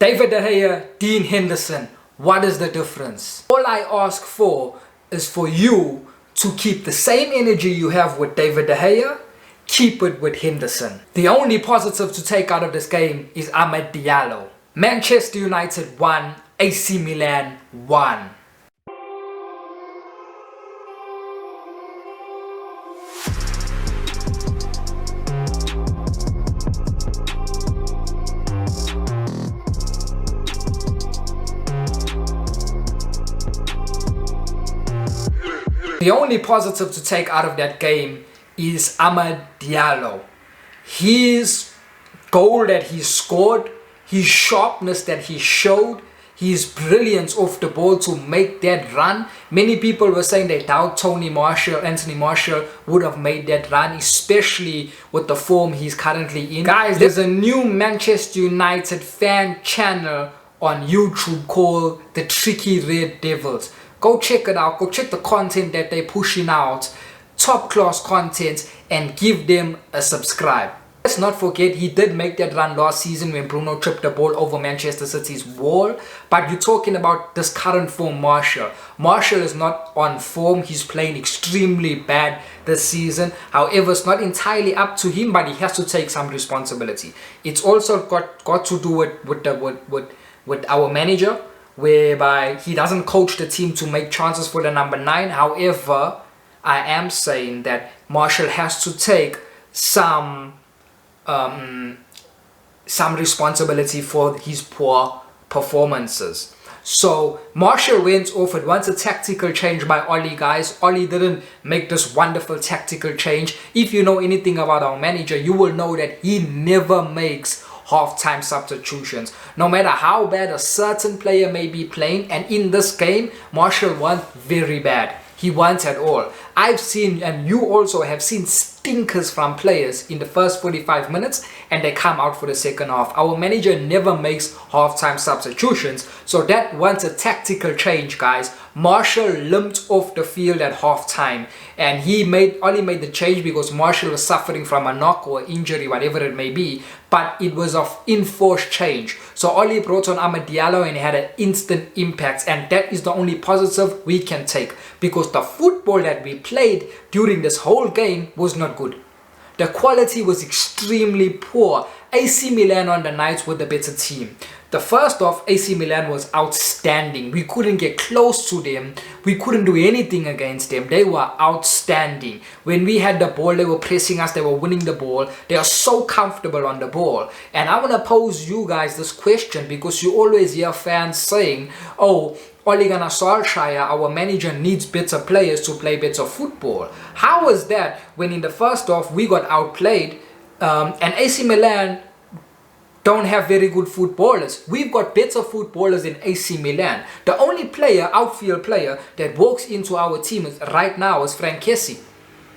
David De Gea, Dean Henderson, what is the difference? All I ask for is for you to keep the same energy you have with David De Gea, keep it with Henderson. The only positive to take out of this game is Amad Diallo. Manchester United 1, AC Milan 1. The only positive to take out of that game is Amad Diallo. His goal that he scored, his sharpness that he showed, his brilliance off the ball to make that run. Many people were saying they doubt Anthony Martial would have made that run, especially with the form he's currently in. Guys, there's a new Manchester United fan channel on YouTube called The Tricky Red Devils. Go check it out, go check the content that they're pushing out, top class content, and give them a subscribe. Let's not forget he did make that run last season when Bruno tripped the ball over Manchester City's wall. But you're talking about this current form, Martial. Martial is not on form, he's playing extremely bad this season. However, it's not entirely up to him, but he has to take some responsibility. It's also got to do with our manager, whereby he doesn't coach the team to make chances for the number 9. However, I am saying that Martial has to take some responsibility for his poor performances. So Martial went off. It was a tactical change by Oli, guys. Oli didn't make this wonderful tactical change. If you know anything about our manager, you will know that he never makes half-time substitutions. No matter how bad a certain player may be playing, and in this game, Martial was very bad. He wasn't at all. I've seen, and you also have seen, stinkers from players in the first 45 minutes and they come out for the second half. Our manager never makes half-time substitutions, so that was a tactical change, guys. Martial limped off the field at half-time, and Oli made the change because Martial was suffering from a knock or injury, whatever it may be, but it was of enforced change. So Oli brought on Amad Diallo and he had an instant impact, and that is the only positive we can take, because the football that we played during this whole game was not good. The quality was extremely poor. AC Milan on the night were the better team. The first half, AC Milan was outstanding. We couldn't get close to them. We couldn't do anything against them. They were outstanding. When we had the ball, they were pressing us. They were winning the ball. They are so comfortable on the ball. And I want to pose you guys this question, because you always hear fans saying, oh, Ole Gunnar Solskjaer, our manager, needs better players to play better football. How is that when in the first half we got outplayed and AC Milan don't have very good footballers? We've got better footballers in AC Milan. The only outfield player that walks into our team right now is Frank Kessie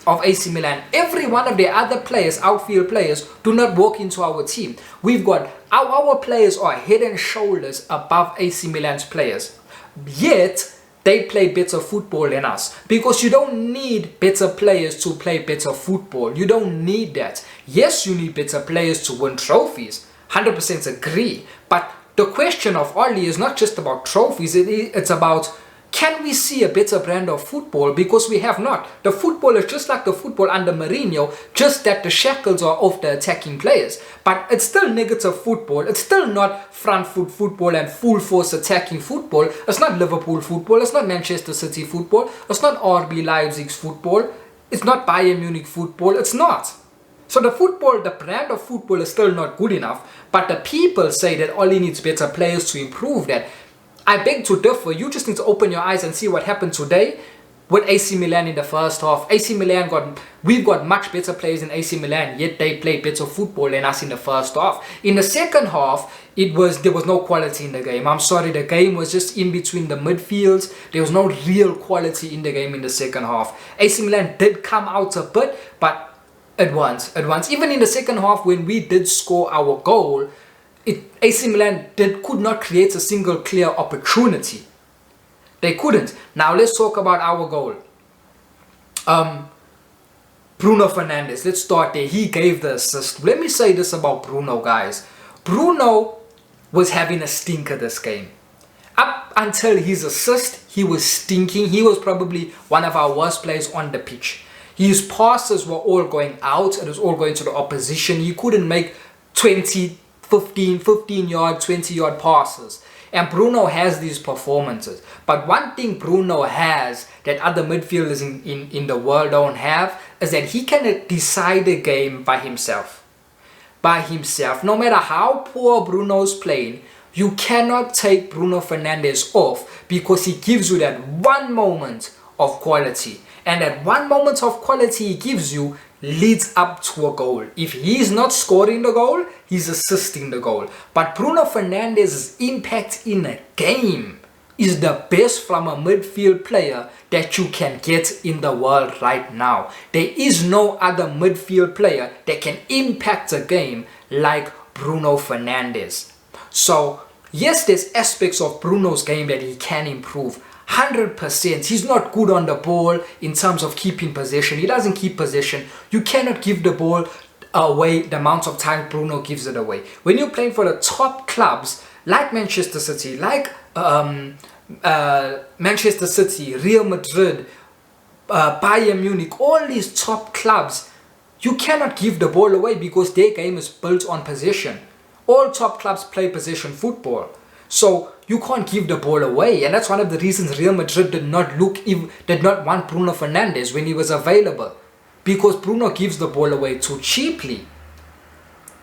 of AC Milan. Every one of the other players, outfield players, do not walk into our team. We've got our players are head and shoulders above AC Milan's players. Yet they play better football than us, because you don't need better players to play better football. You don't need that. Yes, you need better players to win trophies. 100% agree. But the question of Oli is not just about trophies. It's about, can we see a better brand of football? Because we have not. The football is just like the football under Mourinho, just that the shackles are off the attacking players. But it's still negative football. It's still not front foot football and full force attacking football. It's not Liverpool football. It's not Manchester City football. It's not RB Leipzig's football. It's not Bayern Munich football. It's not. So the brand of football is still not good enough. But the people say that Oli needs better players to improve that. I beg to differ. You just need to open your eyes and see what happened today with AC Milan in the first half. We've got much better players in AC Milan, yet they played better football than us in the first half. In the second half, there was no quality in the game. I'm sorry, the game was just in between the midfields. There was no real quality in the game in the second half. AC Milan did come out a bit, but at once. Even in the second half, when we did score our goal, AC Milan could not create a single clear opportunity. They couldn't. Now let's talk about our goal. Bruno Fernandes, let's start there. He gave the assist. Let me say this about Bruno, guys. Bruno was having a stinker this game. Up until his assist, he was stinking. He was probably one of our worst players on the pitch. His passes were all going out. It was all going to the opposition. He couldn't make 15 yard, 20 yard passes. And Bruno has these performances. But one thing Bruno has that other midfielders in the world don't have is that he can decide a game by himself. No matter how poor Bruno's playing, you cannot take Bruno Fernandes off because he gives you that one moment of quality. And that one moment of quality he gives you leads up to a goal. If he's not scoring the goal, he's assisting the goal. But Bruno Fernandes' impact in a game is the best from a midfield player that you can get in the world right now. There is no other midfield player that can impact a game like Bruno Fernandes. So yes, there's aspects of Bruno's game that he can improve. 100%. He's not good on the ball in terms of keeping possession. He doesn't keep possession. You cannot give the ball away the amount of time Bruno gives it away. When you're playing for the top clubs like Manchester City, like Manchester City, Real Madrid, Bayern Munich, all these top clubs, you cannot give the ball away because their game is built on possession. All top clubs play possession football. So you can't give the ball away, and that's one of the reasons Real Madrid did not want Bruno Fernandes when he was available, because Bruno gives the ball away too cheaply.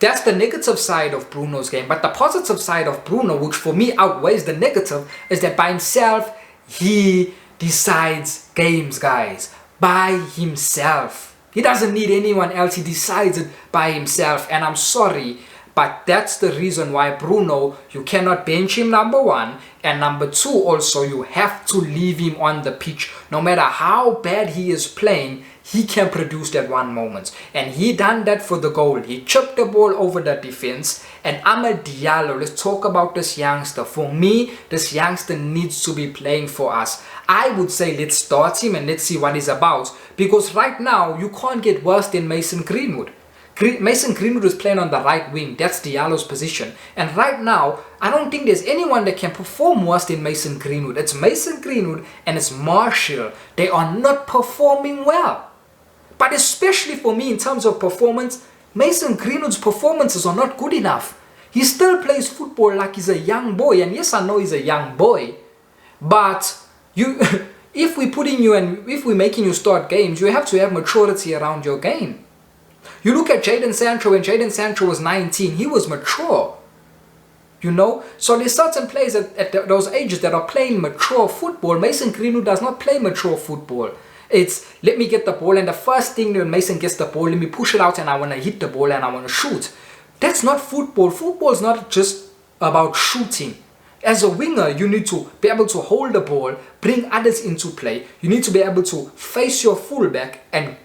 That's the negative side of Bruno's game. But the positive side of Bruno, which for me outweighs the negative, is that by himself he decides games, guys. By himself. He doesn't need anyone else. He decides it by himself. And I'm sorry, but that's the reason why Bruno, you cannot bench him, number one. And number two, also, you have to leave him on the pitch. No matter how bad he is playing, he can produce that one moment. And he done that for the goal. He chipped the ball over the defense. And Amad Diallo, let's talk about this youngster. For me, this youngster needs to be playing for us. I would say let's start him and let's see what he's about. Because right now, you can't get worse than Mason Greenwood. Mason Greenwood is playing on the right wing. That's Diallo's position. And right now, I don't think there's anyone that can perform worse than Mason Greenwood. It's Mason Greenwood and it's Martial. They are not performing well. But especially for me in terms of performance, Mason Greenwood's performances are not good enough. He still plays football like he's a young boy. And yes, I know he's a young boy. But if we're putting you and if we're making you start games, you have to have maturity around your game. You look at Jadon Sancho. When Jadon Sancho was 19, he was mature. You know? So there's certain players at those ages that are playing mature football. Mason Greenwood does not play mature football. It's, let me get the ball, and the first thing when Mason gets the ball, let me push it out and I want to hit the ball and I want to shoot. That's not football. Football is not just about shooting. As a winger, you need to be able to hold the ball, bring others into play. You need to be able to face your fullback and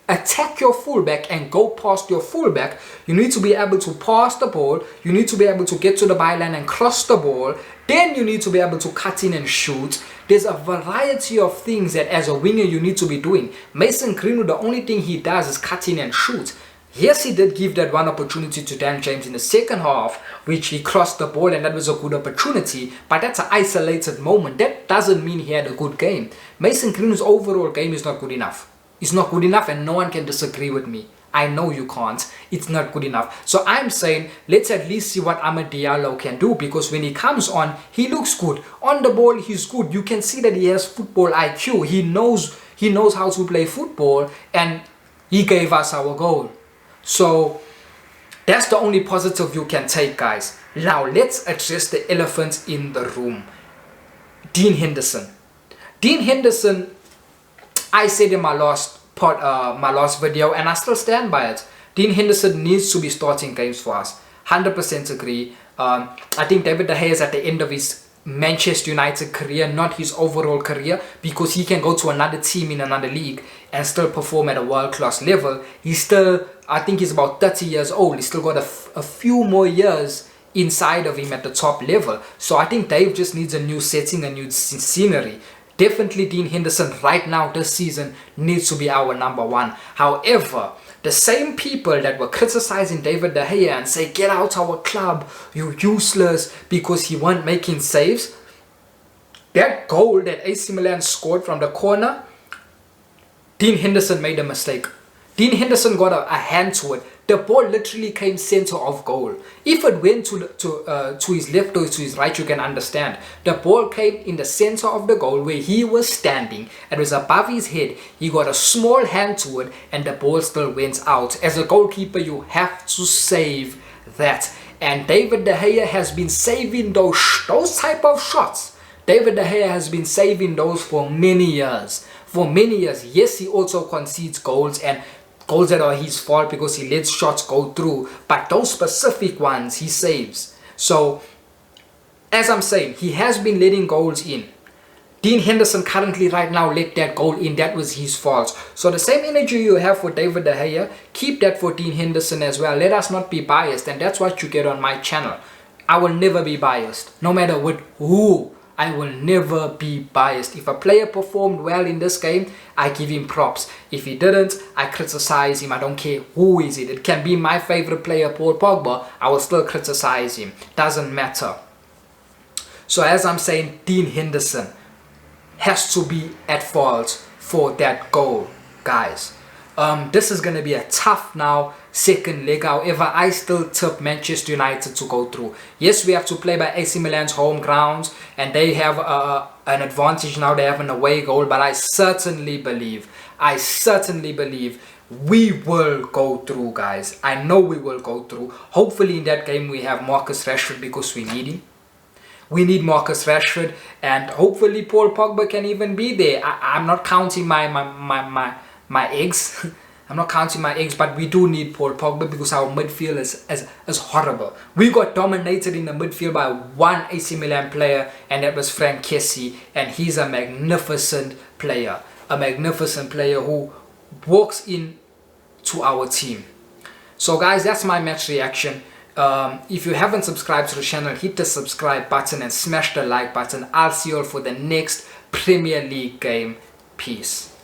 attack your fullback and go past your fullback. You need to be able to pass the ball. You need to be able to get to the byline and cross the ball. Then you need to be able to cut in and shoot. There's a variety of things that as a winger you need to be doing. Mason Greenwood, the only thing he does is cut in and shoot. Yes, he did give that one opportunity to Dan James in the second half, which he crossed the ball and that was a good opportunity. But that's an isolated moment. That doesn't mean he had a good game. Mason Greenwood's overall game is not good enough. It's not good enough and no one can disagree with me. I know you can't. It's not good enough. So I'm saying let's at least see what Amad Diallo can do, because when he comes on, he looks good. On the ball, he's good. You can see that he has football IQ. He knows how to play football, and he gave us our goal. So that's the only positive you can take, guys. Now let's address the elephant in the room. Dean Henderson. Dean Henderson, I said in my last video, and I still stand by it. Dean Henderson needs to be starting games for us. 100% agree. I think David De Gea is at the end of his Manchester United career, not his overall career, because he can go to another team in another league and still perform at a world-class level. He's still, I think he's about 30 years old. He's still got a few more years inside of him at the top level. So I think Dave just needs a new setting, a new scenery. Definitely Dean Henderson right now this season needs to be our number one. However, the same people that were criticizing David De Gea and say, get out our club, you useless, because he wasn't making saves. That goal that AC Milan scored from the corner, Dean Henderson made a mistake. Dean Henderson got a hand to it. The ball literally came center of goal. If it went to his left or to his right, you can understand. The ball came in the center of the goal where he was standing. It was above his head. He got a small hand to it and the ball still went out. As a goalkeeper, you have to save that. And David De Gea has been saving those type of shots. David De Gea has been saving those for many years. For many years. Yes, he also concedes goals and goals that are his fault because he lets shots go through, but those specific ones he saves. So as I'm saying, he has been letting goals in. Dean Henderson currently right now let that goal in. That was his fault. So the same energy you have for David De Gea, keep that for Dean Henderson as well. Let us not be biased, and that's what you get on my channel. I will never be biased, no matter with who. I will never be biased. If a player performed well in this game, I give him props. If he didn't, I criticize him. I don't care who is it. It can be my favorite player, Paul Pogba. I will still criticize him. Doesn't matter. So as I'm saying, Dean Henderson has to be at fault for that goal, guys. This is going to be a tough now second leg. However, I still tip Manchester United to go through. Yes, we have to play by AC Milan's home grounds and they have an advantage now. They have an away goal, but I certainly believe we will go through, guys. I know we will go through. Hopefully in that game we have Marcus Rashford because we need him. We need Marcus Rashford, and hopefully Paul Pogba can even be there. I'm not counting my eggs. I'm not counting my eggs, but we do need Paul Pogba because our midfield is horrible. We got dominated in the midfield by one AC Milan player, and that was Frank Kessie, and he's a magnificent player. A magnificent player who walks in to our team. So guys, that's my match reaction. If you haven't subscribed to the channel, hit the subscribe button and smash the like button. I'll see you all for the next Premier League game. Peace.